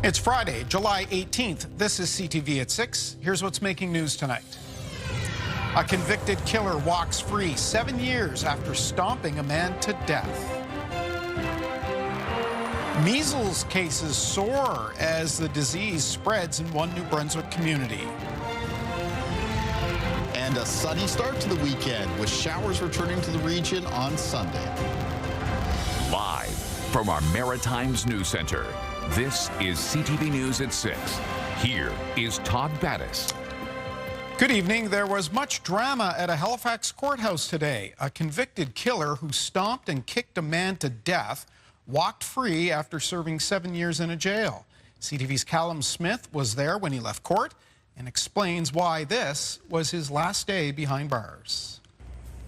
It's Friday, July 18th. This is CTV at 6. Here's what's making news tonight. A convicted killer walks free 7 years after stomping a man to death. Measles cases soar as the disease spreads in one New Brunswick community. And a sunny start to the weekend with showers returning to the region on Sunday. Live from our Maritimes News Center, this is CTV News at 6. Here is Todd Battis. Good evening. There was much drama at a Halifax courthouse today. A convicted killer who stomped and kicked a man to death walked free after serving 7 years in a jail. CTV's Callum Smith was there when he left court and explains why this was his last day behind bars.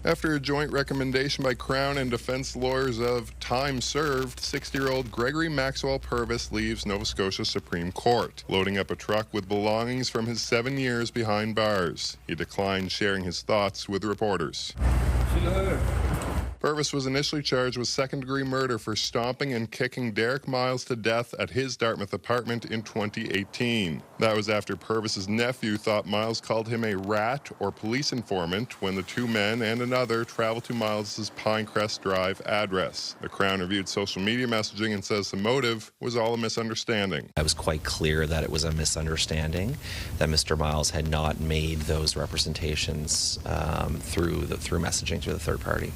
After a joint recommendation by Crown and defense lawyers of time served, 60-year-old Gregory Maxwell Purvis leaves Nova Scotia Supreme Court, loading up a truck with belongings from his 7 years behind bars. He declined sharing his thoughts with reporters. Purvis was initially charged with second-degree murder for stomping and kicking Derek Miles to death at his Dartmouth apartment in 2018. That was after Purvis's nephew thought Miles called him a rat or police informant when the two men and another traveled to Miles's Pinecrest Drive address. The Crown reviewed social media messaging and says the motive was all a misunderstanding. I was quite clear that it was a misunderstanding, that Mr. Miles had not made those representations through messaging through the third party.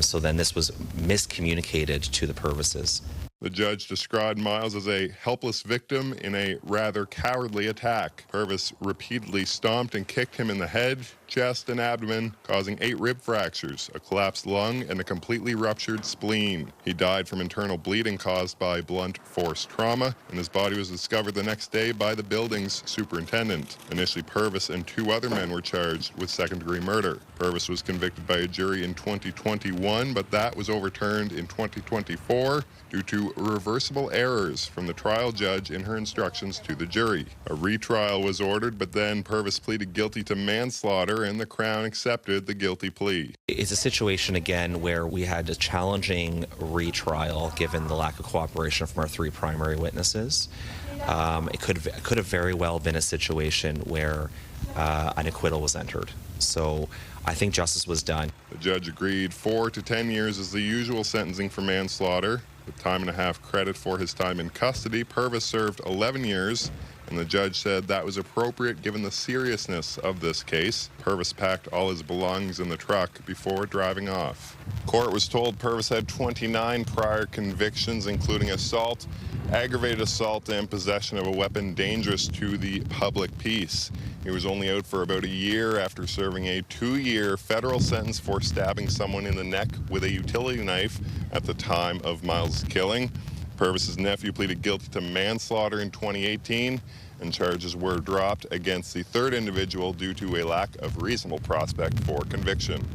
So then this was miscommunicated to the Purvises. The judge described Miles as a helpless victim in a rather cowardly attack. Purvis repeatedly stomped and kicked him in the head, chest, and abdomen, causing 8 rib fractures, a collapsed lung, and a completely ruptured spleen. He died from internal bleeding caused by blunt force trauma, and his body was discovered the next day by the building's superintendent. Initially, Purvis and 2 other men were charged with second-degree murder. Purvis was convicted by a jury in 2021, but that was overturned in 2024 due to reversible errors from the trial judge in her instructions to the jury. A retrial was ordered, but then Purvis pleaded guilty to manslaughter and the Crown accepted the guilty plea. It's a situation, again, where we had a challenging retrial given the lack of cooperation from our 3 primary witnesses. It could have very well been a situation where an acquittal was entered. So I think justice was done. The judge agreed 4 to 10 years is the usual sentencing for manslaughter. With time and a half credit for his time in custody, Purvis served 11 years, and the judge said that was appropriate given the seriousness of this case. Purvis packed all his belongings in the truck before driving off. Court was told Purvis had 29 prior convictions, including assault, aggravated assault, and possession of a weapon dangerous to the public peace. He was only out for about a year after serving a 2-year federal sentence for stabbing someone in the neck with a utility knife at the time of Miles' killing. Purvis's nephew pleaded guilty to manslaughter in 2018, and charges were dropped against the third individual due to a lack of reasonable prospect for conviction.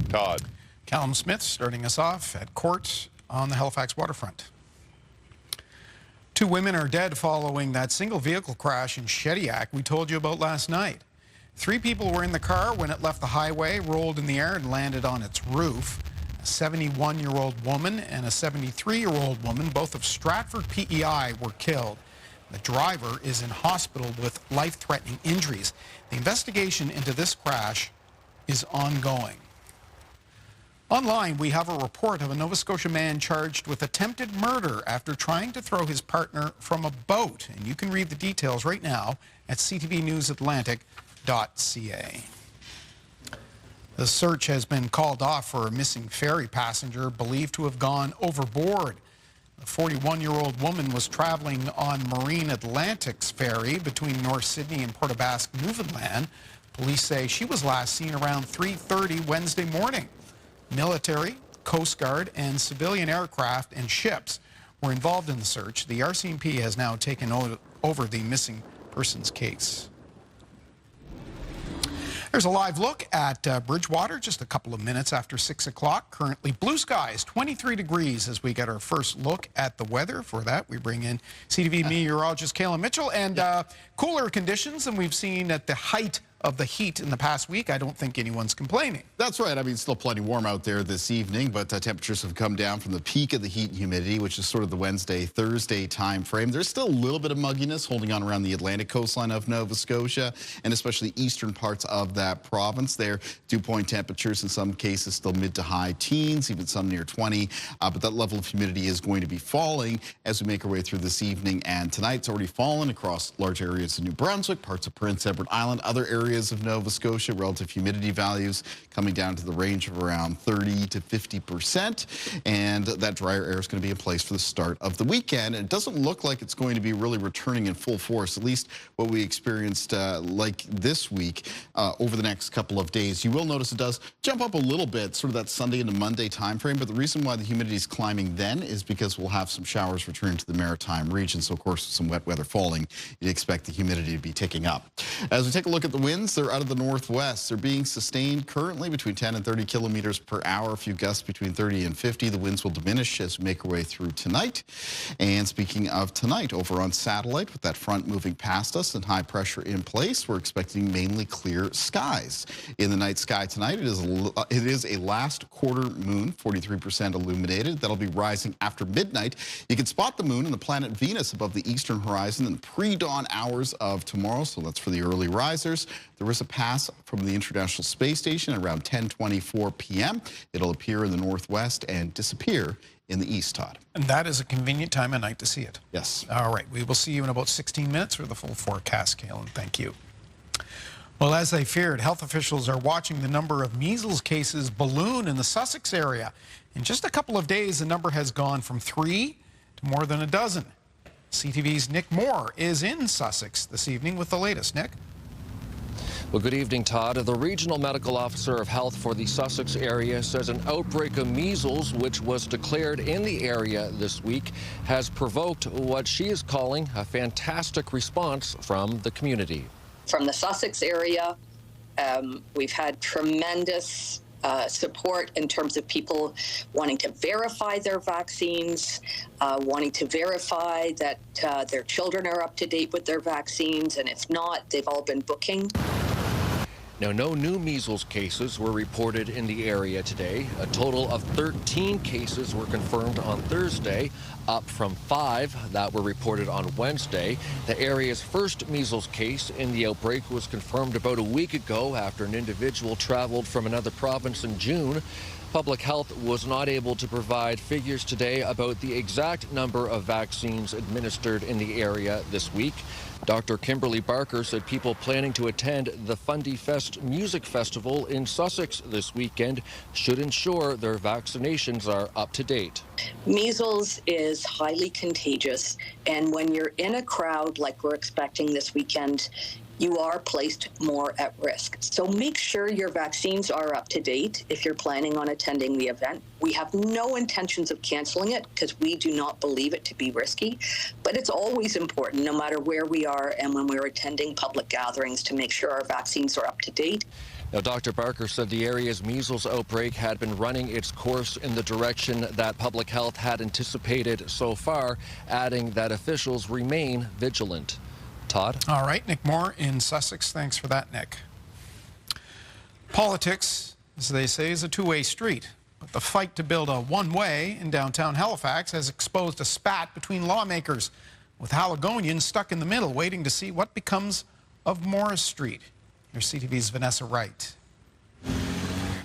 Todd. Callum Smith starting us off at court on the Halifax waterfront. 2 women are dead following that single vehicle crash in Shediac we told you about last night. 3 people were in the car when it left the highway, rolled in the air, and landed on its roof. A 71-year-old woman and a 73-year-old woman, both of Stratford PEI, were killed. The driver is in hospital with life-threatening injuries. The investigation into this crash is ongoing. Online, we have a report of a Nova Scotia man charged with attempted murder after trying to throw his partner from a boat. And you can read the details right now at ctvnewsatlantic.ca. The search has been called off for a missing ferry passenger believed to have gone overboard. The 41-year-old woman was traveling on Marine Atlantic's ferry between North Sydney and Port aux Basques, Newfoundland. Police say she was last seen around 3:30 Wednesday morning. Military, Coast Guard, and civilian aircraft and ships were involved in the search. The RCMP has now taken over the missing persons case. There's a live look at Bridgewater just a couple of minutes after 6 o'clock. Currently blue skies, 23 degrees as we get our first look at the weather. For that, we bring in CTV meteorologist Kayla Mitchell, and cooler conditions than we've seen at the height of the heat in the past week, I don't think anyone's complaining. That's right. I mean, still plenty warm out there this evening, but temperatures have come down from the peak of the heat and humidity, which is sort of the Wednesday, Thursday time frame. There's still a little bit of mugginess holding on around the Atlantic coastline of Nova Scotia and especially eastern parts of that province there. Dew point temperatures in some cases still mid to high teens, even some near 20, but that level of humidity is going to be falling as we make our way through this evening and tonight. It's already fallen across large areas of New Brunswick, parts of Prince Edward Island, other areas of Nova Scotia. Relative humidity values coming down to the range of around 30 to 50%, and that drier air is going to be in place for the start of the weekend. And it doesn't look like it's going to be really returning in full force, at least what we experienced like this week over the next couple of days. You will notice it does jump up a little bit, sort of that Sunday into Monday time frame, but the reason why the humidity is climbing then is because we'll have some showers returning to the maritime region. So, of course, with some wet weather falling, you'd expect the humidity to be ticking up. As we take a look at the winds, they're out of the northwest. They're being sustained currently between 10 and 30 kilometers per hour. A few gusts between 30 and 50. The winds will diminish as we make our way through tonight. And speaking of tonight, over on satellite, with that front moving past us and high pressure in place, we're expecting mainly clear skies. In the night sky tonight, it is a last quarter moon, 43% illuminated. That'll be rising after midnight. You can spot the moon and the planet Venus above the eastern horizon in the pre-dawn hours of tomorrow. So that's for the early risers. There is a pass from the International Space Station at around 10:24 p.m. It'll appear in the northwest and disappear in the east, Todd. And that is a convenient time of night to see it. Yes. All right. We will see you in about 16 minutes for the full forecast, Kalen. Thank you. Well, as they feared, health officials are watching the number of measles cases balloon in the Sussex area. In just a couple of days, the number has gone from 3 to more than a dozen. CTV's Nick Moore is in Sussex this evening with the latest. Nick? Well, good evening, Todd. The Regional Medical Officer of Health for the Sussex area says an outbreak of measles, which was declared in the area this week, has provoked what she is calling a fantastic response from the community. From the Sussex area, we've had tremendous support in terms of people wanting to verify their vaccines, wanting to verify that their children are up to date with their vaccines, and if not, they've all been booking. Now, no new measles cases were reported in the area today. A total of 13 cases were confirmed on Thursday, up from 5 that were reported on Wednesday. The area's first measles case in the outbreak was confirmed about a week ago after an individual traveled from another province in June. Public Health was not able to provide figures today about the exact number of vaccines administered in the area this week. Dr. Kimberly Barker said people planning to attend the Fundy Fest Music Festival in Sussex this weekend should ensure their vaccinations are up to date. Measles is highly contagious, and when you're in a crowd like we're expecting this weekend, you are placed more at risk. So make sure your vaccines are up to date if you're planning on attending the event. We have no intentions of canceling it because we do not believe it to be risky, but it's always important, no matter where we are and when we're attending public gatherings, to make sure our vaccines are up to date. Now, Dr. Barker said the area's measles outbreak had been running its course in the direction that public health had anticipated so far, adding that officials remain vigilant. Todd? All right, Nick Moore in Sussex. Thanks for that, Nick. Politics, as they say, is a two-way street. But the fight to build a one-way in downtown Halifax has exposed a spat between lawmakers, with Haligonians stuck in the middle, waiting to see what becomes of Morris Street. Here's CTV's Vanessa Wright.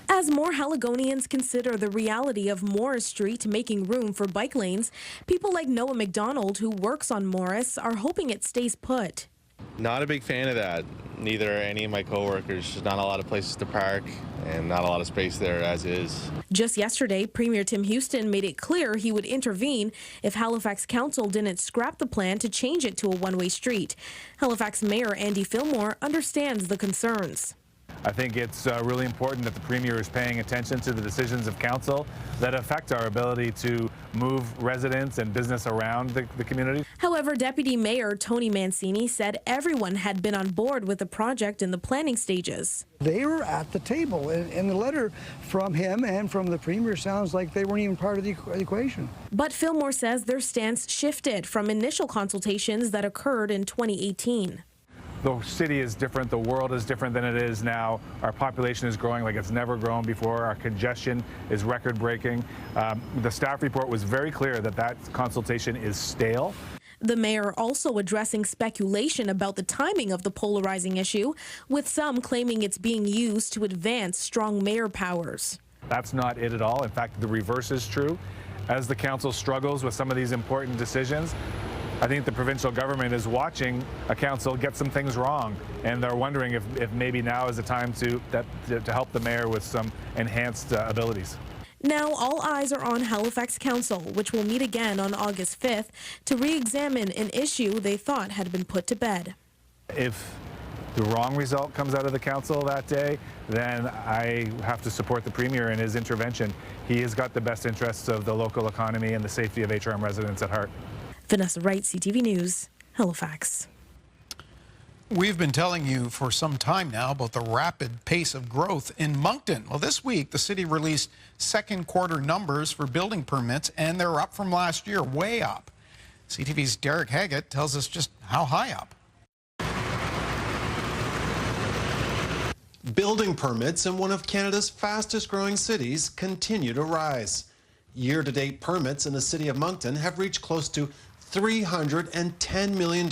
As more Haligonians consider the reality of Morris Street making room for bike lanes, people like Noah McDonald, who works on Morris, are hoping it stays put. Not a big fan of that. Neither are any of my coworkers. There's not a lot of places to park and not a lot of space there as is. Just yesterday, Premier Tim Houston made it clear he would intervene if Halifax Council didn't scrap the plan to change it to a one-way street. Halifax Mayor Andy Fillmore understands the concerns. I think it's really important that the Premier is paying attention to the decisions of Council that affect our ability to move residents and business around the community. However, Deputy Mayor Tony Mancini said everyone had been on board with the project in the planning stages. They were at the table, and the letter from him and from the Premier sounds like they weren't even part of the equation. But Fillmore says their stance shifted from initial consultations that occurred in 2018. The city is different, the world is different than it is now. Our population is growing like it's never grown before. Our congestion is record-breaking. The staff report was very clear that that consultation is stale. The mayor also addressing speculation about the timing of the polarizing issue, with some claiming it's being used to advance strong mayor powers. That's not it at all. In fact, the reverse is true. As the council struggles with some of these important decisions, I think the provincial government is watching a council get some things wrong, and they're wondering if maybe now is the time to help the mayor with some enhanced abilities. Now, all eyes are on Halifax Council, which will meet again on August 5th to re-examine an issue they thought had been put to bed. If the wrong result comes out of the council that day, then I have to support the premier in his intervention. He has got the best interests of the local economy and the safety of HRM residents at heart. Vanessa Wright, CTV News, Halifax. We've been telling you for some time now about the rapid pace of growth in Moncton. Well, this week, the city released second quarter numbers for building permits, and they're up from last year, way up. CTV's Derek Haggett tells us just how high up. Building permits in one of Canada's fastest growing cities continue to rise. Year-to-date permits in the city of Moncton have reached close to $310 million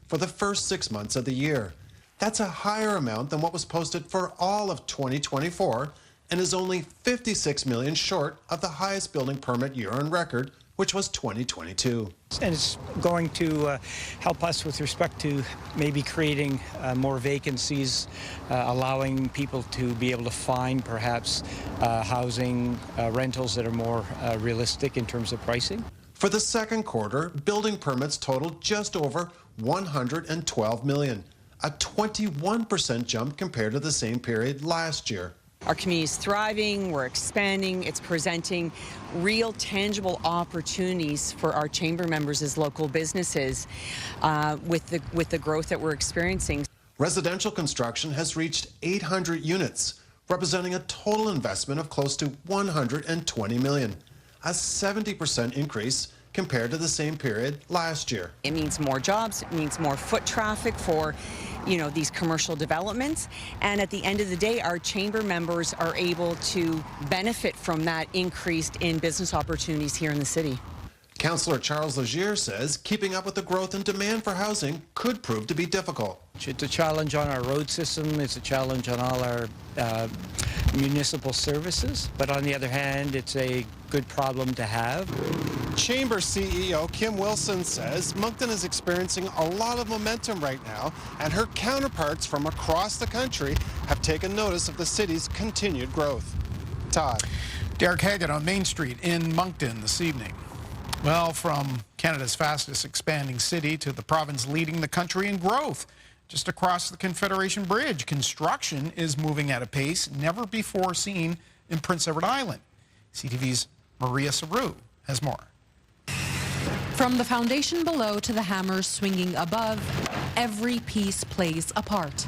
for the first 6 months of the year. That's a higher amount than what was posted for all of 2024 and is only $56 million short of the highest building permit year on record, which was 2022. And it's going to help us with respect to maybe creating more vacancies, allowing people to be able to find perhaps housing rentals that are more realistic in terms of pricing. For the second quarter, building permits totaled just over $112 million, a 21% jump compared to the same period last year. Our community is thriving, we're expanding, it's presenting real tangible opportunities for our chamber members as local businesses with the growth that we're experiencing. Residential construction has reached 800 units, representing a total investment of close to $120 million, a 70% increase compared to the same period last year. It means more jobs, it means more foot traffic for these commercial developments, and at the end of the day, our chamber members are able to benefit from that increased in business opportunities here in the city. Councillor Charles Legier says keeping up with the growth in demand for housing could prove to be difficult. It's a challenge on our road system, it's a challenge on all our municipal services, but on the other hand, it's a good problem to have. Chamber CEO Kim Wilson says Moncton is experiencing a lot of momentum right now, and her counterparts from across the country have taken notice of the city's continued growth. Todd. Derek Haggett on Main Street in Moncton this evening. Well, from Canada's fastest expanding city to the province leading the country in growth. Just across the Confederation Bridge, construction is moving at a pace never before seen in Prince Edward Island. CTV's Maria Saru has more. From the foundation below to the hammers swinging above, every piece plays a part.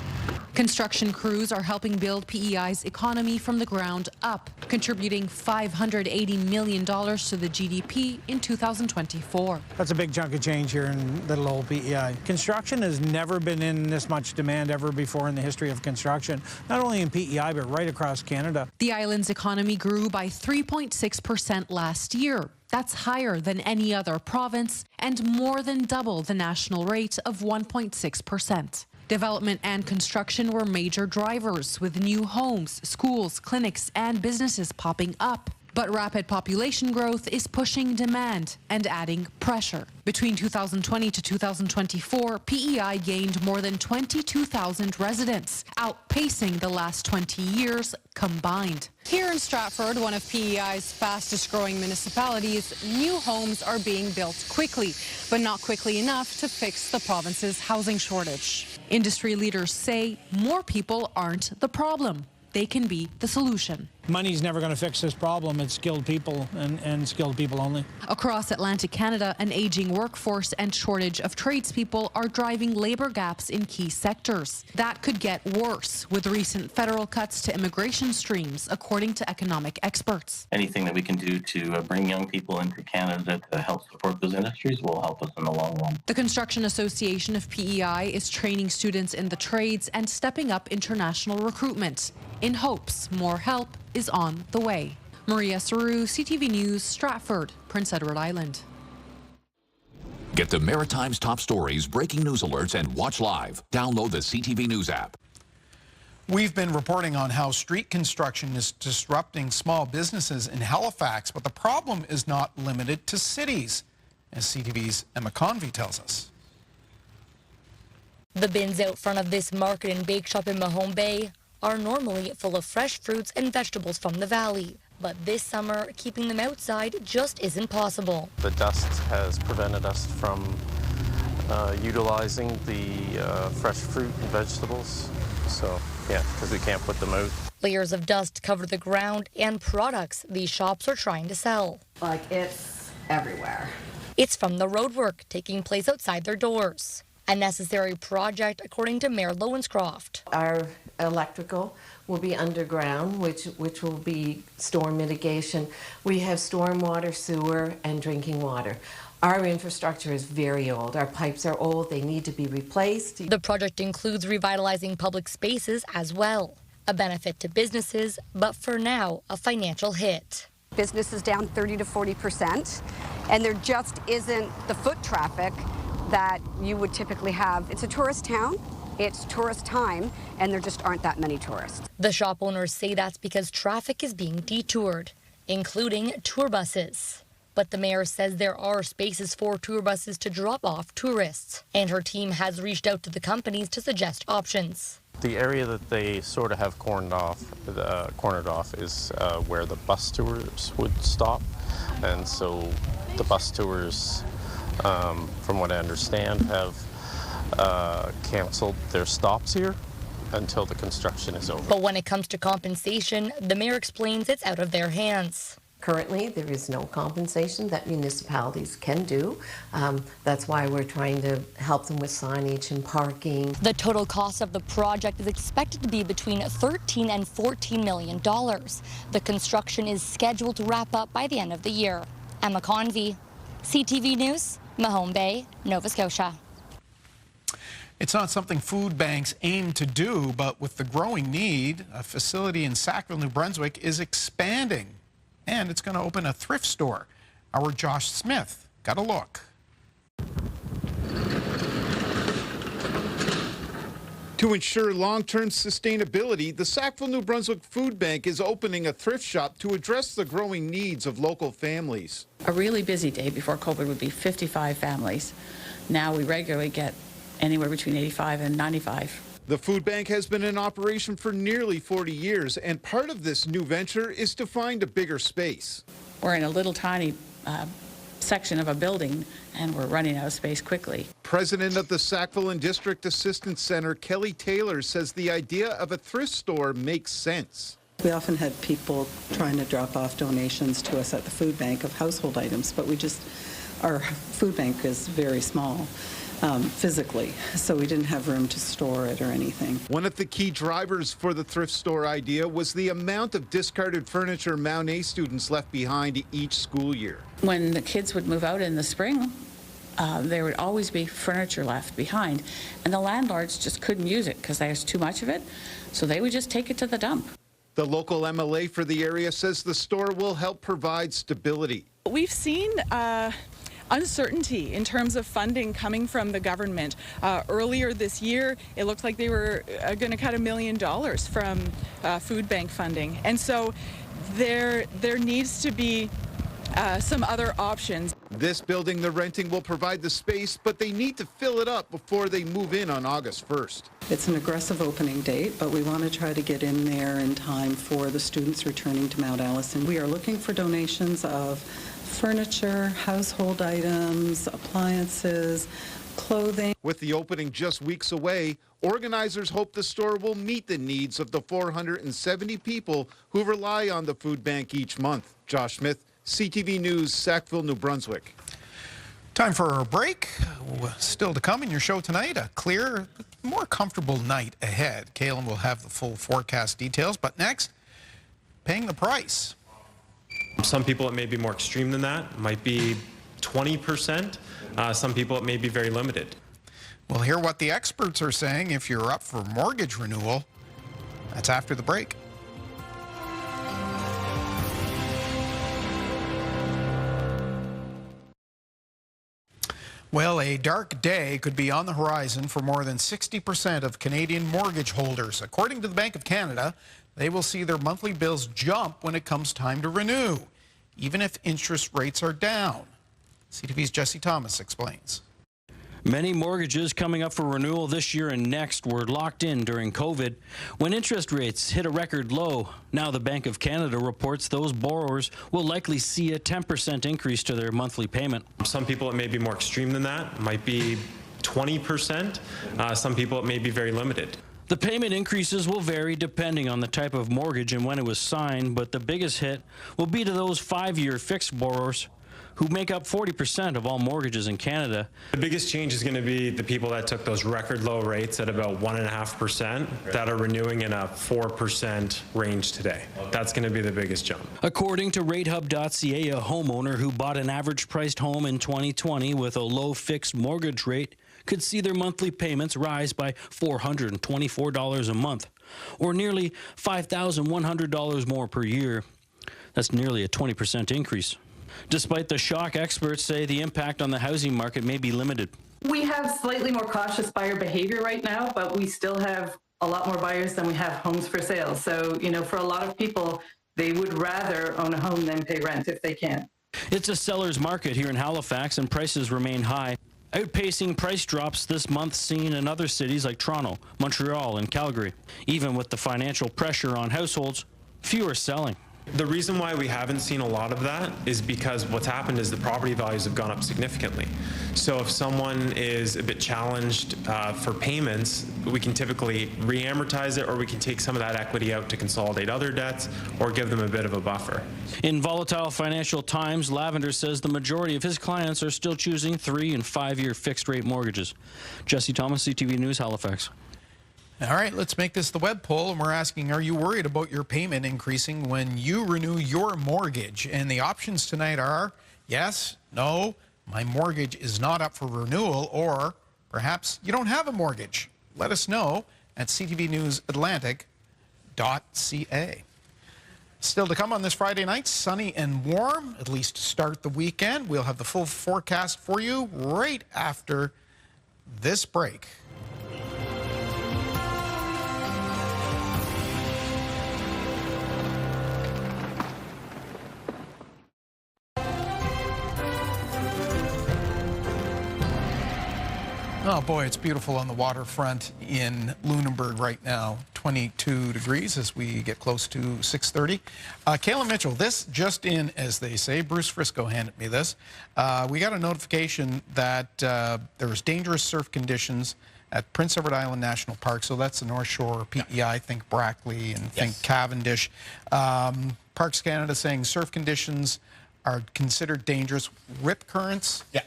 Construction crews are helping build PEI's economy from the ground up, contributing $580 million to the GDP in 2024. That's a big chunk of change here in little old PEI. Construction has never been in this much demand ever before in the history of construction, not only in PEI, but right across Canada. The island's economy grew by 3.6% last year. That's higher than any other province and more than double the national rate of 1.6%. Development and construction were major drivers, with new homes, schools, clinics, and businesses popping up. But rapid population growth is pushing demand and adding pressure. Between 2020 to 2024, PEI gained more than 22,000 residents, outpacing the last 20 years combined. Here in Stratford, one of PEI's fastest growing municipalities, new homes are being built quickly, but not quickly enough to fix the province's housing shortage. Industry leaders say more people aren't the problem. They can be the solution. Money's never going to fix this problem. It's skilled people and skilled people only. Across Atlantic Canada, an aging workforce and shortage of tradespeople are driving labor gaps in key sectors. That could get worse with recent federal cuts to immigration streams, according to economic experts. Anything that we can do to bring young people into Canada to help support support those industries will help us in the long run. The Construction Association of PEI is training students in the trades and stepping up international recruitment in hopes more help is on the way. Maria Saru, CTV News, Stratford, Prince Edward Island. Get the Maritime's top stories, breaking news alerts, and watch live. Download the CTV News app. We've been reporting on how street construction is disrupting small businesses in Halifax, but the problem is not limited to cities, as CTV's Emma Convey tells us. The bins out front of this market and bake shop in Mahone Bay are normally full of fresh fruits and vegetables from the valley. But this summer, keeping them outside just isn't possible. The dust has prevented us from utilizing the fresh fruit and vegetables. So, yeah, because we can't put them out. Layers of dust cover the ground and products these shops are trying to sell. Like, it's everywhere. It's from the roadwork taking place outside their doors. A necessary project, according to Mayor Lowencroft. Our electrical will be underground, which will be storm mitigation. We have stormwater, sewer, and drinking water. Our infrastructure is very old. Our pipes are old. They need to be replaced. The project includes revitalizing public spaces as well. A benefit to businesses, but for now, a financial hit. Business is down 30 to 40%, and there just isn't the foot traffic that you would typically have. It's a tourist town, it's tourist time, and there just aren't that many tourists. The shop owners say that's because traffic is being detoured, including tour buses. But the mayor says there are spaces for tour buses to drop off tourists, and her team has reached out to the companies to suggest options. The area that they sort of have cornered off is where the bus tours would stop. And so the bus tours, from what I understand, have canceled their stops here until the construction is over. But when it comes to compensation, the mayor explains it's out of their hands. Currently, there is no compensation that municipalities can do. That's why we're trying to help them with signage and parking. The total cost of the project is expected to be between $13 and $14 million. The construction is scheduled to wrap up by the end of the year. Emma Convey, CTV News, Mahone Bay, Nova Scotia. It's not something food banks aim to do, but with the growing need, a facility in Sackville, New Brunswick is expanding. And it's going to open a thrift store. Our Josh Smith got a look. To ensure long-term sustainability, the Sackville, New Brunswick Food Bank is opening a thrift shop to address the growing needs of local families. A really busy day before COVID would be 55 families. Now we regularly get anywhere between 85 and 95. The food bank has been in operation for nearly 40 years, and part of this new venture is to find a bigger space. We're in a little tiny section of a building, and we're running out of space quickly. President of the Sackville and District Assistance Center, Kelly Taylor, says the idea of a thrift store makes sense. We often had people trying to drop off donations to us at the food bank of household items, but our food bank is very small. Physically, so we didn't have room to store it or anything. One of the key drivers for the thrift store idea was the amount of discarded furniture Mount A students left behind each school year. When the kids would move out in the spring, there would always be furniture left behind, and the landlords just couldn't use it because there's too much of it, so they would just take it to the dump. The local MLA for the area says the store will help provide stability. We've seen uncertainty in terms of funding coming from the government. Earlier this year, it looked like they were going to cut $1 million from food bank funding. And so there needs to be some other options. This building they're renting will provide the space, but they need to fill it up before they move in on August 1st. It's an aggressive opening date, but we want to try to get in there in time for the students returning to Mount Allison. We are looking for donations of furniture, household items, appliances, clothing. With the opening just weeks away, organizers hope the store will meet the needs of the 470 people who rely on the food bank each month. Josh Smith, CTV News, Sackville, New Brunswick. Time for a break. Still to come in your show tonight, a clear, more comfortable night ahead. Kaylin will have the full forecast details, but next, paying the price. Some people, it may be more extreme than that. It might be 20%. Some people, it may be very limited. We'll hear what the experts are saying if you're up for mortgage renewal. That's after the break. Well, a dark day could be on the horizon for more than 60% of Canadian mortgage holders. According to the Bank of Canada, they will see their monthly bills jump when it comes time to renew, even if interest rates are down. CTV's Jesse Thomas explains. Many mortgages coming up for renewal this year and next were locked in during COVID when interest rates hit a record low. Now the Bank of Canada reports those borrowers will likely see a 10% increase to their monthly payment. Some people, it may be more extreme than that. It might be 20%. Some people, it may be very limited. The payment increases will vary depending on the type of mortgage and when it was signed, but the biggest hit will be to those 5-year fixed borrowers who make up 40% of all mortgages in Canada. The biggest change is going to be the people that took those record low rates at about 1.5% that are renewing in a 4% range today. That's going to be the biggest jump. According to ratehub.ca, a homeowner who bought an average priced home in 2020 with a low fixed mortgage rate could see their monthly payments rise by $424 a month, or nearly $5,100 more per year. That's nearly a 20% increase. Despite the shock, experts say the impact on the housing market may be limited. We have slightly more cautious buyer behavior right now, but we still have a lot more buyers than we have homes for sale. So, for a lot of people, they would rather own a home than pay rent if they can. It's a seller's market here in Halifax, and prices remain high, outpacing price drops this month seen in other cities like Toronto, Montreal, and Calgary. Even with the financial pressure on households, few are selling. The reason why we haven't seen a lot of that is because what's happened is the property values have gone up significantly. So if someone is a bit challenged for payments, we can typically re-amortize it, or we can take some of that equity out to consolidate other debts or give them a bit of a buffer. In volatile financial times, Lavender says the majority of his clients are still choosing 3- and 5-year fixed-rate mortgages. Jesse Thomas, CTV News, Halifax. All right, let's make this the web poll, and we're asking, are you worried about your payment increasing when you renew your mortgage? And the options tonight are yes, no, my mortgage is not up for renewal, or perhaps you don't have a mortgage. Let us know at ctvnewsatlantic.ca. Still to come on this Friday night, sunny and warm, at least to start the weekend. We'll have the full forecast for you right after this break. Oh boy, it's beautiful on the waterfront in Lunenburg right now. 22 degrees as we get close to 6:30. Kayla Mitchell, this just in, as they say. Bruce Frisco handed me this. We got a notification that there was dangerous surf conditions at Prince Edward Island National Park. So that's the North Shore PEI. Think Brackley and think Cavendish. Parks Canada saying surf conditions are considered dangerous. Rip currents. Yeah.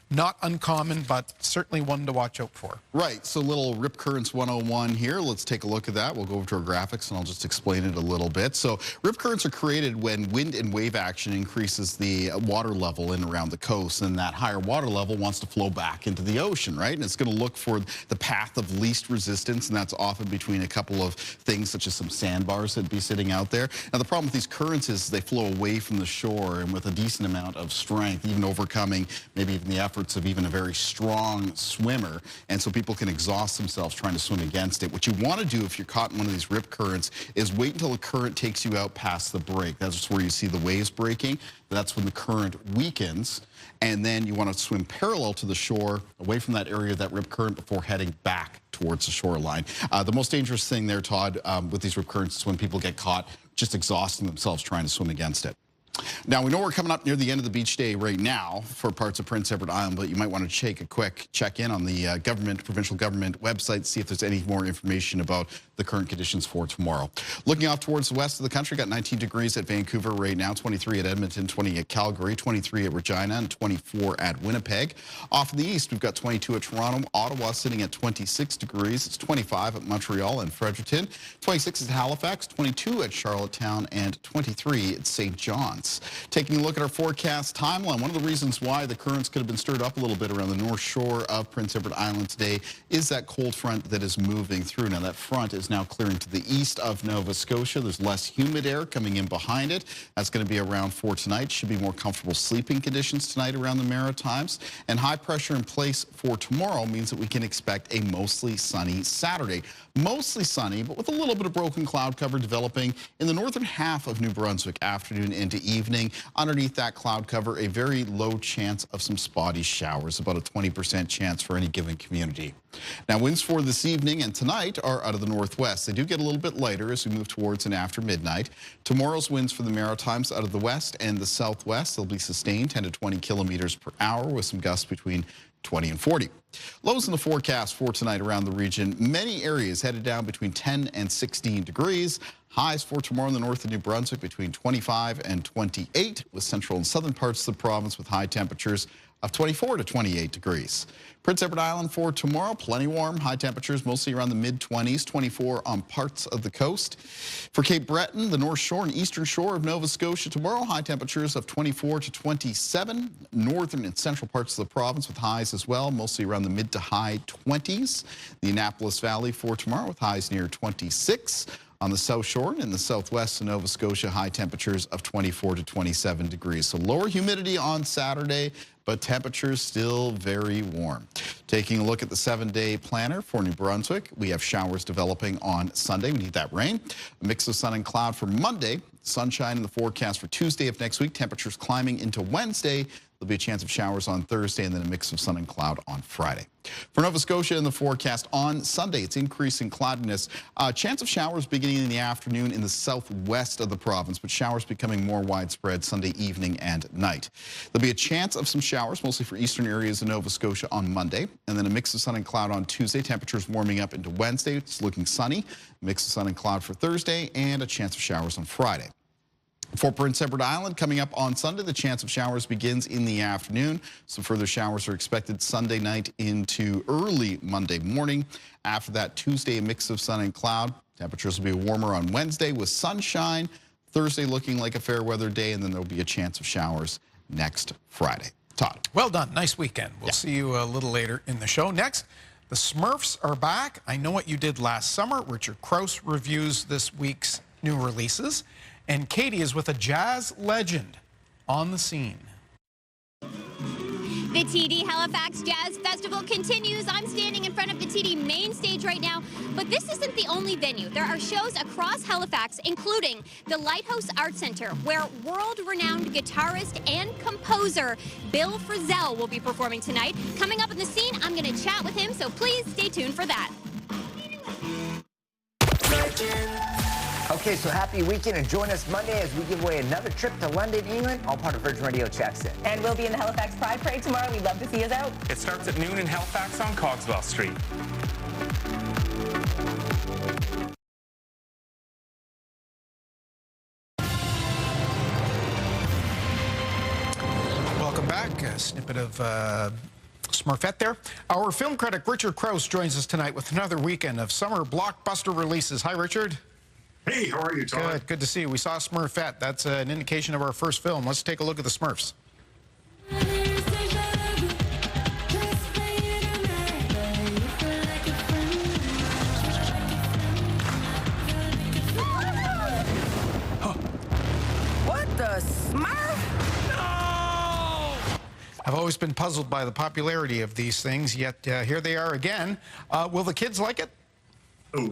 Not uncommon, but certainly one to watch out for. Right, so little Rip Currents 101 here. Let's take a look at that. We'll go over to our graphics and I'll just explain it a little bit. So rip currents are created when wind and wave action increases the water level in and around the coast, and that higher water level wants to flow back into the ocean, right? And it's going to look for the path of least resistance, and that's often between a couple of things such as some sandbars that'd be sitting out there. Now the problem with these currents is they flow away from the shore, and with a decent amount of strength, even overcoming maybe even the efforts of even a very strong swimmer, and so people can exhaust themselves trying to swim against it. What you want to do if you're caught in one of these rip currents is wait until the current takes you out past the break. That's where you see the waves breaking. That's when the current weakens, and then you want to swim parallel to the shore, away from that area of that rip current before heading back towards the shoreline. The most dangerous thing there, Todd, with these rip currents is when people get caught just exhausting themselves trying to swim against it. Now, we know we're coming up near the end of the beach day right now for parts of Prince Edward Island, but you might want to take a quick check-in on the provincial government website, see if there's any more information about the current conditions for tomorrow. Looking off towards the west of the country, got 19 degrees at Vancouver right now, 23 at Edmonton, 20 at Calgary, 23 at Regina, and 24 at Winnipeg. Off in the east, we've got 22 at Toronto, Ottawa sitting at 26 degrees. It's 25 at Montreal and Fredericton, 26 at Halifax, 22 at Charlottetown, and 23 at St. John's. Taking a look at our forecast timeline, one of the reasons why the currents could have been stirred up a little bit around the north shore of Prince Edward Island today is that cold front that is moving through. Now, that front is now clearing to the east of Nova Scotia. There's less humid air coming in behind it. That's going to be around for tonight. Should be more comfortable sleeping conditions tonight around the Maritimes. And high pressure in place for tomorrow means that we can expect a mostly sunny Saturday. Mostly sunny, but with a little bit of broken cloud cover developing in the northern half of New Brunswick afternoon into evening. Underneath that cloud cover, a very low chance of some spotty showers, about a 20% chance for any given community. Now, winds for this evening and tonight are out of the northwest. They do get a little bit lighter as we move towards and after midnight. Tomorrow's winds for the Maritimes out of the west and the southwest. They'll be sustained 10 to 20 kilometers per hour with some gusts between 20 and 40. Lows in the forecast for tonight around the region. Many areas headed down between 10 and 16 degrees. Highs for tomorrow in the north of New Brunswick between 25 and 28, with central and southern parts of the province with high temperatures of 24 to 28 degrees. Prince Edward Island for tomorrow, plenty warm. High temperatures mostly around the mid-20s, 24 on parts of the coast. For Cape Breton, the north shore and eastern shore of Nova Scotia tomorrow, high temperatures of 24 to 27. Northern and central parts of the province with highs as well, mostly around the mid to high 20s. The Annapolis Valley for tomorrow with highs near 26. On the south shore and in the southwest of Nova Scotia, high temperatures of 24 to 27 degrees. So lower humidity on Saturday, but temperatures still very warm. Taking a look at the 7-day planner for New Brunswick, we have showers developing on Sunday. We need that rain. A mix of sun and cloud for Monday. Sunshine in the forecast for Tuesday of next week. Temperatures climbing into Wednesday. There'll be a chance of showers on Thursday and then a mix of sun and cloud on Friday. For Nova Scotia in the forecast on Sunday, it's increasing cloudiness. Chance of showers beginning in the afternoon in the southwest of the province, but showers becoming more widespread Sunday evening and night. There'll be a chance of some showers, mostly for eastern areas of Nova Scotia on Monday, and then a mix of sun and cloud on Tuesday. Temperatures warming up into Wednesday. It's looking sunny. Mix of sun and cloud for Thursday, and a chance of showers on Friday. For Prince Edward Island, coming up on Sunday, the chance of showers begins in the afternoon. Some further showers are expected Sunday night into early Monday morning. After that, Tuesday, a mix of sun and cloud. Temperatures will be warmer on Wednesday with sunshine. Thursday looking like a fair weather day, and then there'll be a chance of showers next Friday. Todd. Well done. Nice weekend. We'll see you a little later in the show. Next, the Smurfs are back. I Know What You Did Last Summer. Richard Krause reviews this week's new releases. And Katie is with a jazz legend on the scene. The TD Halifax Jazz Festival continues. I'm standing in front of the TD main stage right now, but this isn't the only venue. There are shows across Halifax, including the Lighthouse Art Center, where world-renowned guitarist and composer Bill Frisell will be performing tonight. Coming up in the scene, I'm going to chat with him, so please stay tuned for that. Okay, so happy weekend and join us Monday as we give away another trip to London, England, all part of Virgin Radio Checks In. And we'll be in the Halifax Pride Parade tomorrow. We'd love to see us out. It starts at noon in Halifax on Cogswell Street. Welcome back. A snippet of Smurfette there. Our film critic Richard Krause joins us tonight with another weekend of summer blockbuster releases. Hi, Richard. Hey, how are you, Todd? Good to see you. We saw Smurfette. That's an indication of our first film. Let's take a look at the Smurfs. What the Smurf? I've always been puzzled by the popularity of these things, yet here they are again. Will the kids like it?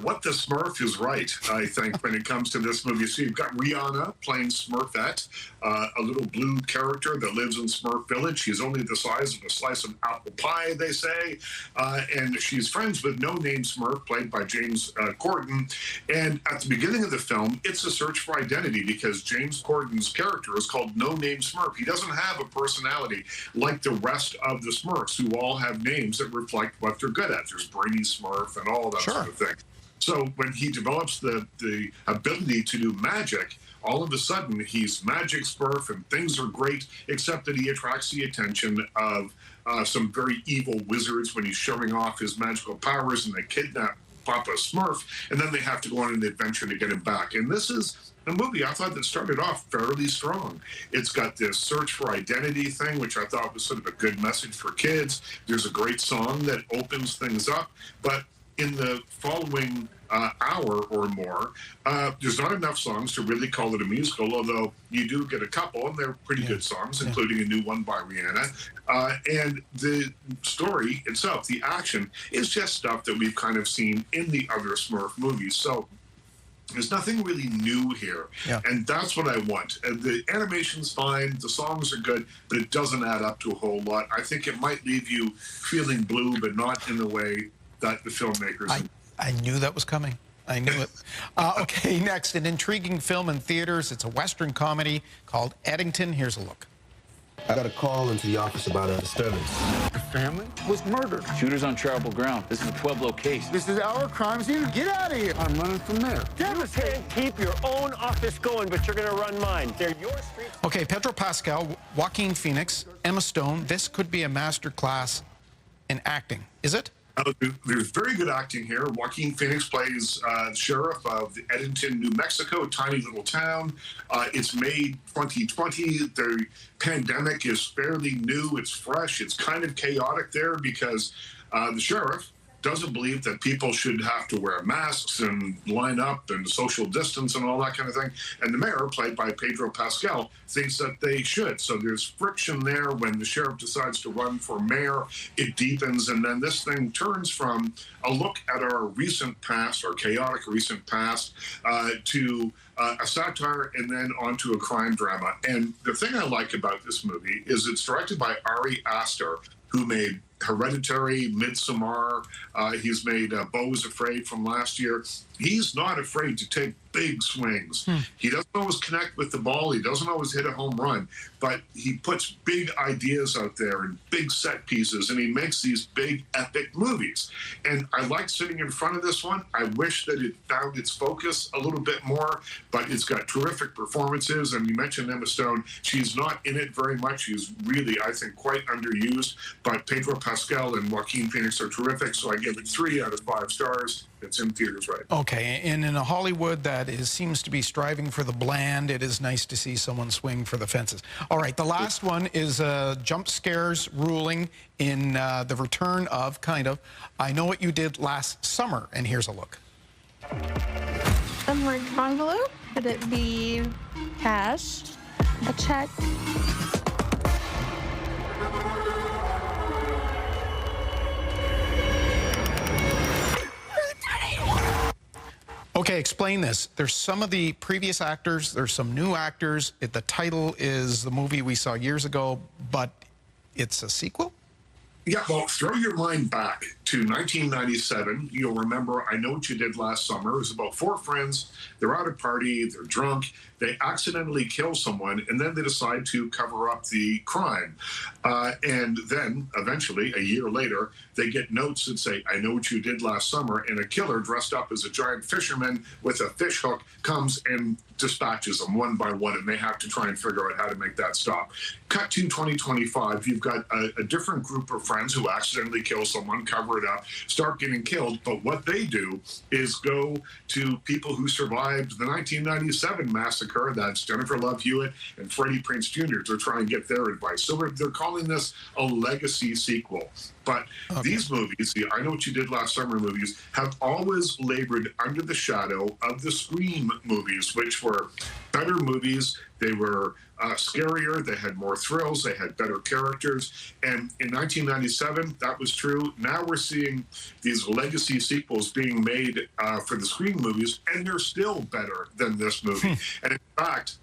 What the Smurf is right, I think, when it comes to this movie. So you've got Rihanna playing Smurfette, a little blue character that lives in Smurf Village. She's only the size of a slice of apple pie, they say. And she's friends with no-name Smurf, played by James Corden. And at the beginning of the film, it's a search for identity because James Corden's character is called No-Name Smurf. He doesn't have a personality like the rest of the Smurfs, who all have names that reflect what they're good at. There's Brainy Smurf and all that sort of thing. So when he develops the ability to do magic, all of a sudden he's Magic Smurf and things are great, except that he attracts the attention of some very evil wizards when he's showing off his magical powers, and they kidnap Papa Smurf, and then they have to go on an adventure to get him back. And this is a movie I thought that started off fairly strong. It's got this search for identity thing, which I thought was sort of a good message for kids. There's a great song that opens things up, but in the following hour or more, there's not enough songs to really call it a musical, although you do get a couple, and they're pretty good songs, including a new one by Rihanna. And the story itself, the action, is just stuff that we've kind of seen in the other Smurf movies. So there's nothing really new here. And that's what I want. And the animation's fine, the songs are good, but it doesn't add up to a whole lot. I think it might leave you feeling blue, but not in the way that the filmmakers... I knew that was coming. I knew it. Okay, next, an intriguing film in theaters. It's a Western comedy called Eddington. Here's a look. I got a call into the office about a disturbance. The family was murdered. Shooters on travelable ground. This is a Pueblo case. This is our crime scene. Get out of here. I'm running from there. You can't keep your own office going, but you're going to run mine. They're your streets. Okay, Pedro Pascal, Joaquin Phoenix, Emma Stone. This could be a master class in acting. Is it? There's very good acting here. Joaquin Phoenix plays sheriff of Eddington, New Mexico, a tiny little town. It's May 2020. The pandemic is fairly new. It's fresh. It's kind of chaotic there because the sheriff doesn't believe that people should have to wear masks and line up and social distance and all that kind of thing. And the mayor, played by Pedro Pascal, thinks that they should. So there's friction there. When the sheriff decides to run for mayor, it deepens. And then this thing turns from a look at our recent past, our chaotic recent past, to a satire and then onto a crime drama. And the thing I like about this movie is it's directed by Ari Aster, who made Hereditary, Midsommar. He's made Beau is Afraid from last year. He's not afraid to take big swings. He doesn't always connect with the ball. He doesn't always hit a home run, but he puts big ideas out there and big set pieces, and he makes these big epic movies. And I like sitting in front of this one. I wish that it found its focus a little bit more, but it's got terrific performances. And you mentioned Emma Stone. She's not in it very much. She's really, I think, quite underused, but Pedro Pascal and Joaquin Phoenix are terrific, so I give it 3 out of 5 stars. It's in theaters right now. Okay, and in a Hollywood that seems to be striving for the bland, it is nice to see someone swing for the fences. All right, the last one is jump scares ruling in the return of, kind of, I Know What You Did Last Summer, and here's a look. A marked envelope, could it be cash, a check? Okay, explain this. There's some of the previous actors, there's some new actors. The title is the movie we saw years ago, but it's a sequel? Yeah, well, throw your mind back to 1997. You'll remember I Know What You Did Last Summer. It was about 4 friends. They're at a party. They're drunk. They accidentally kill someone, and then they decide to cover up the crime. And then, eventually, a year later, they get notes that say, I know what you did last summer, and a killer dressed up as a giant fisherman with a fish hook comes and dispatches them one by one, and they have to try and figure out how to make that stop. Cut to 2025, you've got a different group of friends who accidentally kill someone, cover it up, start getting killed, but what they do is go to people who survived the 1997 massacre. That's Jennifer Love Hewitt and Freddie Prinze Jr. to try and get their advice. So they're calling this a legacy sequel. But these movies, the I Know What You Did Last Summer movies, have always labored under the shadow of the Scream movies, which were better movies. They were scarier. They had more thrills. They had better characters. And in 1997, that was true. Now we're seeing these legacy sequels being made for the Scream movies, and they're still better than this movie. And in fact,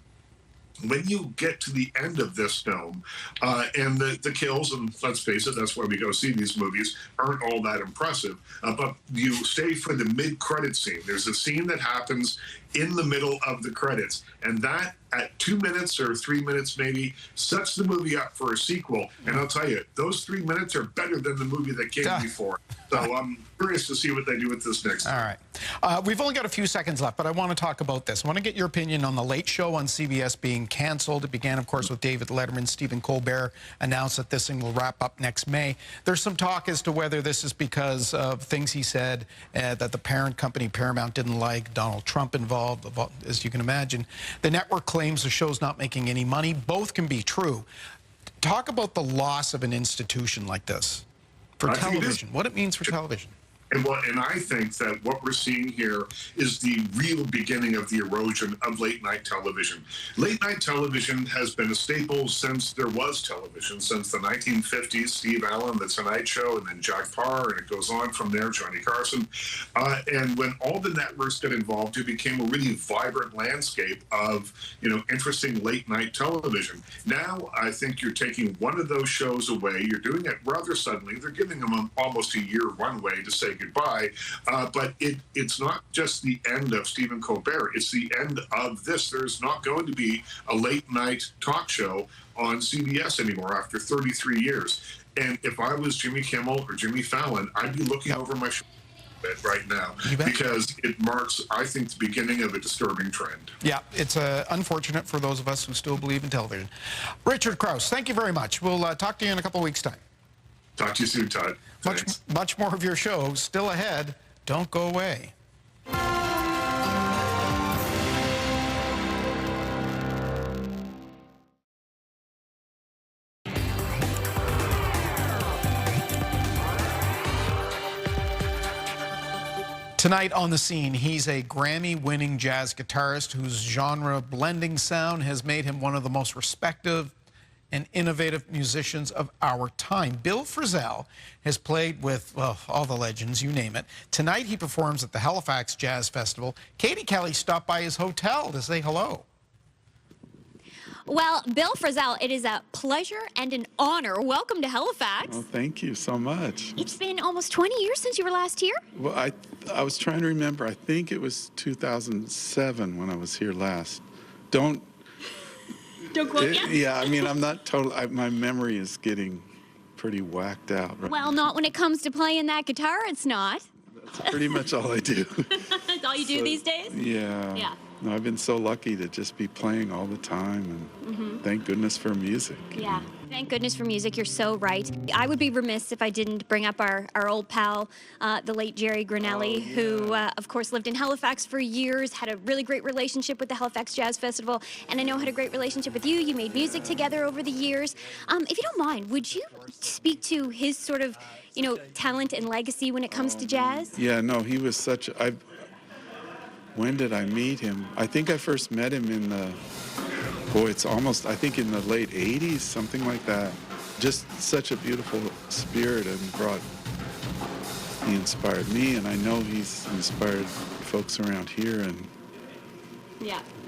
when you get to the end of this film, and the kills, and let's face it, that's why we go see these movies, aren't all that impressive, but you stay for the mid-credit scene. There's a scene that happens in the middle of the credits, and that, at 2 minutes or 3 minutes maybe, sets the movie up for a sequel. And I'll tell you, those 3 minutes are better than the movie that came before. So I'm curious to see what they do with this next. All right. We've only got a few seconds left, but I want to talk about this. I want to get your opinion on the Late Show on CBS being canceled. It began, of course, with David Letterman. Stephen Colbert announced that this thing will wrap up next May. There's some talk as to whether this is because of things he said that the parent company, Paramount, didn't like, Donald Trump involved, as you can imagine. The network claims the show's not making any money. Both can be true. Talk about the loss of an institution like this for television, what it means for television. And I think that what we're seeing here is the real beginning of the erosion of late-night television. Late-night television has been a staple since there was television, since the 1950s, Steve Allen, The Tonight Show, and then Jack Paar, and it goes on from there, Johnny Carson. And when all the networks got involved, it became a really vibrant landscape of, interesting late-night television. Now, I think you're taking one of those shows away. You're doing it rather suddenly. They're giving them almost a year runway to say goodbye, but it's not just the end of Stephen Colbert. It's the end of this. There's not going to be a late night talk show on CBS anymore after 33 years. And if I was Jimmy Kimmel or Jimmy Fallon, I'd be looking over my shoulder right now because it marks, I think, the beginning of a disturbing trend. Yeah, it's unfortunate for those of us who still believe in television. Richard Krause, thank you very much. We'll talk to you in a couple of weeks' time. Talk to you soon, Todd. Much more of your show still ahead. Don't go away. Tonight on the scene, he's a Grammy-winning jazz guitarist whose genre-blending sound has made him one of the most respected and innovative musicians of our time. Bill Frisell has played with, well, all the legends, you name it. Tonight he performs at the Halifax Jazz Festival. Katie Kelly stopped by his hotel to say hello. Well, Bill Frisell, it is a pleasure and an honor. Welcome to Halifax. Oh, thank you so much. It's been almost 20 years since you were last here. Well, I was trying to remember. I think it was 2007 when I was here last. Don't quote me. Yeah, I mean, I'm not totally, my memory is getting pretty whacked out. Right well, not when it comes to playing that guitar, it's not. That's pretty much all I do. That's all you do these days? Yeah. Yeah. No, I've been so lucky to just be playing all the time, and thank goodness for music. Yeah, thank goodness for music. You're so right. I would be remiss if I didn't bring up our old pal, the late Jerry Grinelli, who, of course, lived in Halifax for years, had a really great relationship with the Halifax Jazz Festival, and I know had a great relationship with you. You made music together over the years. If you don't mind, would you speak to his sort of, talent and legacy when it comes to jazz? Yeah, no, he was such... When did I meet him? I think I first met him in it's almost, I think in the late 80s, something like that. Just such a beautiful spirit, and he inspired me, and I know he's inspired folks around here, and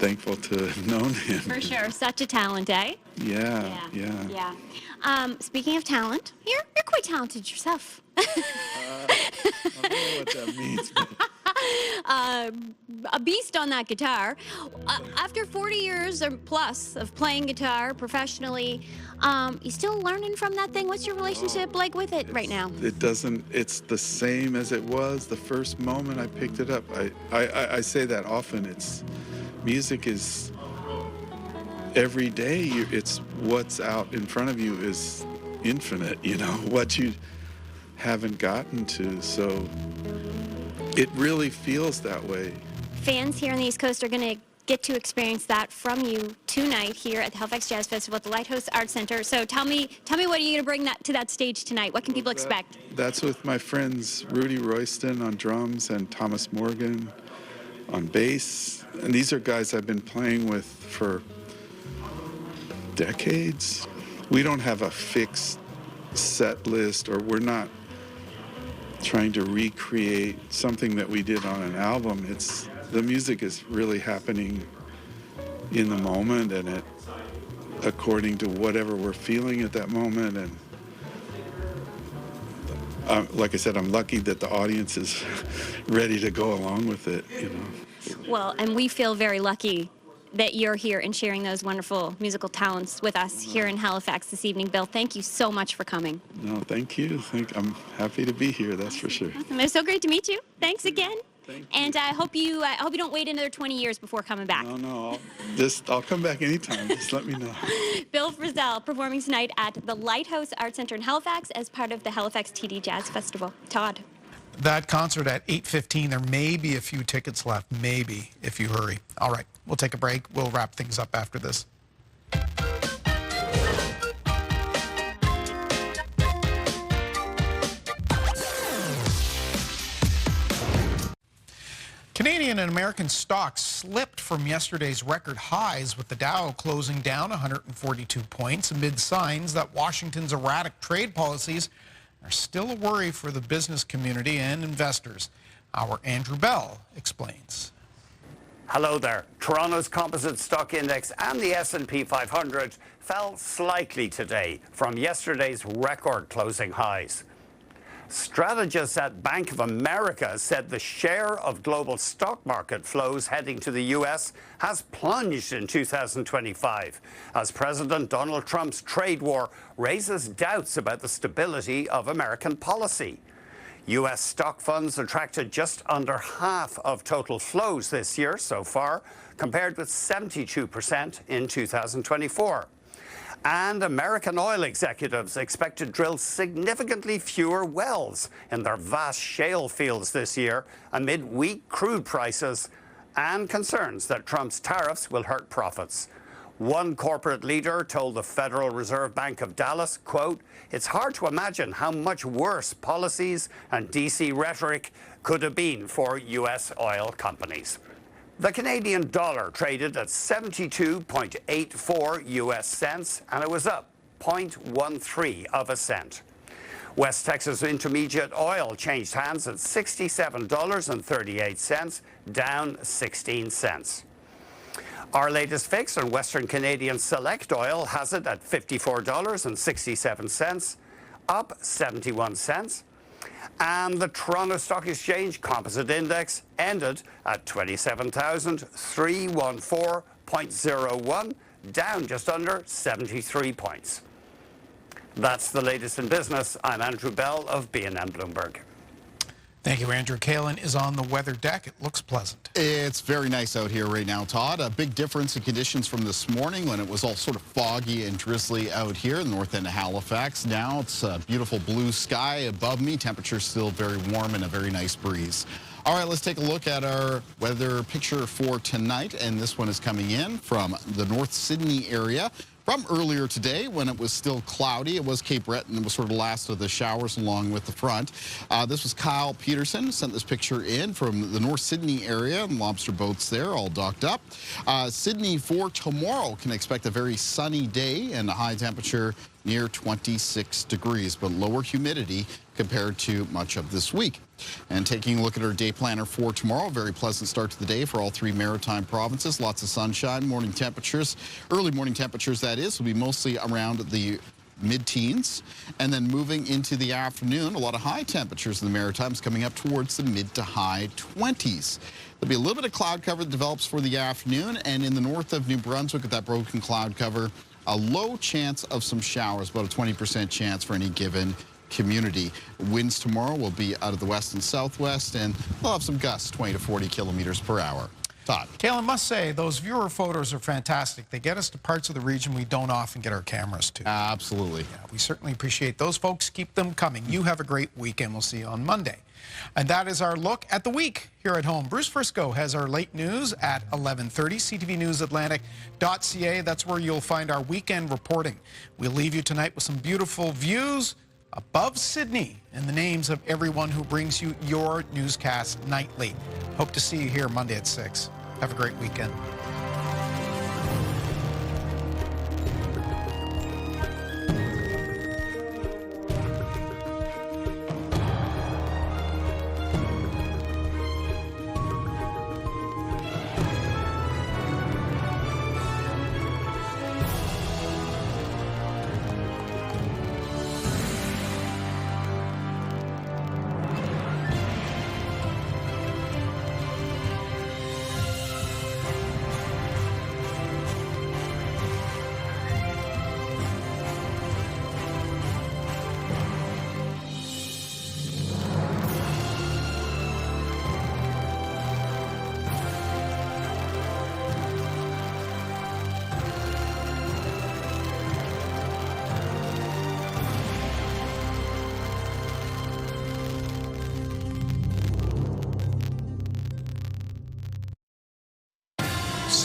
thankful to have known him. For sure, such a talent, eh? Yeah. Speaking of talent, you're quite talented yourself. I don't know what that means, but... a beast on that guitar. After 40 years or plus of playing guitar professionally, you still learning from that thing? What's your relationship like with it right now? It's the same as it was the first moment I picked it up. I say that often. Music is every day. It's what's out in front of you is infinite, what you haven't gotten to. So it really feels that way. Fans here on the East Coast are going to get to experience that from you tonight here at the Halifax Jazz Festival at the Lighthouse Arts Center. So tell me what are you going to bring to that stage tonight? What can people expect? That's with my friends Rudy Royston on drums and Thomas Morgan on bass. And these are guys I've been playing with for decades. We don't have a fixed set list, or we're not trying to recreate something that we did on an album. The music is really happening in the moment, and it according to whatever we're feeling at that moment. And like I said, I'm lucky that the audience is ready to go along with it. Well, and we feel very lucky that you're here and sharing those wonderful musical talents with us here in Halifax this evening. Bill, thank you so much for coming. No, thank you. I'm happy to be here, that's for sure. Awesome. It was so great to meet you. Thanks again. And I hope you don't wait another 20 years before coming back. No, I'll come back anytime. Just let me know. Bill Frisell performing tonight at the Lighthouse Art Center in Halifax as part of the Halifax TD Jazz Festival. Todd. That concert at 8:15, there may be a few tickets left, maybe, if you hurry. All right, we'll take a break. We'll wrap things up after this. Canadian and American stocks slipped from yesterday's record highs, with the Dow closing down 142 points amid signs that Washington's erratic trade policies are still a worry for the business community and investors. Our Andrew Bell explains. Hello there. Toronto's composite stock index and the S&P 500 fell slightly today from yesterday's record closing highs. Strategists at Bank of America said the share of global stock market flows heading to the U.S. has plunged in 2025 as President Donald Trump's trade war raises doubts about the stability of American policy. U.S. stock funds attracted just under half of total flows this year so far, compared with 72% in 2024. And American oil executives expect to drill significantly fewer wells in their vast shale fields this year amid weak crude prices and concerns that Trump's tariffs will hurt profits. One corporate leader told the Federal Reserve Bank of Dallas, quote, "It's hard to imagine how much worse policies and D.C. rhetoric could have been for U.S. oil companies." The Canadian dollar traded at 72.84 U.S. cents, and it was up 0.13 of a cent. West Texas Intermediate oil changed hands at $67.38, down 16 cents. Our latest fix on Western Canadian Select oil has it at $54.67, up 71 cents. And the Toronto Stock Exchange Composite Index ended at 27,314.01, down just under 73 points. That's the latest in business. I'm Andrew Bell of B&M Bloomberg. Thank you, Andrew. Kalen is on the weather deck. It looks pleasant. It's very nice out here right now, Todd. A big difference in conditions from this morning when it was all sort of foggy and drizzly out here in the north end of Halifax. Now it's a beautiful blue sky above me. Temperature's still very warm and a very nice breeze. All right, let's take a look at our weather picture for tonight. And this one is coming in from the North Sydney area. From earlier today, when it was still cloudy, it was Cape Breton. It was sort of the last of the showers along with the front. This was Kyle Peterson, sent this picture in from the North Sydney area. Lobster boats there, all docked up. Sydney for tomorrow can expect a very sunny day and a high temperature near 26 degrees, but lower humidity compared to much of this week. And taking a look at our day planner for tomorrow, very pleasant start to the day for all three maritime provinces. Lots of sunshine, morning temperatures, early morning temperatures that is, will be mostly around the mid-teens. And then moving into the afternoon, a lot of high temperatures in the Maritimes coming up towards the mid to high 20s. There'll be a little bit of cloud cover that develops for the afternoon. And in the north of New Brunswick with that broken cloud cover, a low chance of some showers, about a 20% chance for any given community. Winds tomorrow will be out of the west and southwest, and we'll have some gusts, 20 to 40 kilometers per hour. Todd. Kalen, must say, those viewer photos are fantastic. They get us to parts of the region we don't often get our cameras to. Absolutely. Yeah, we certainly appreciate those folks. Keep them coming. You have a great weekend. We'll see you on Monday. And that is our look at the week here at home. Bruce Frisco has our late news at 11:30. CTVNewsAtlantic.ca. That's where you'll find our weekend reporting. We'll leave you tonight with some beautiful views above Sydney and the names of everyone who brings you your newscast nightly. Hope to see you here Monday at 6. Have a great weekend.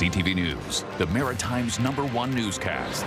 CTV News, the Maritime's #1 newscast.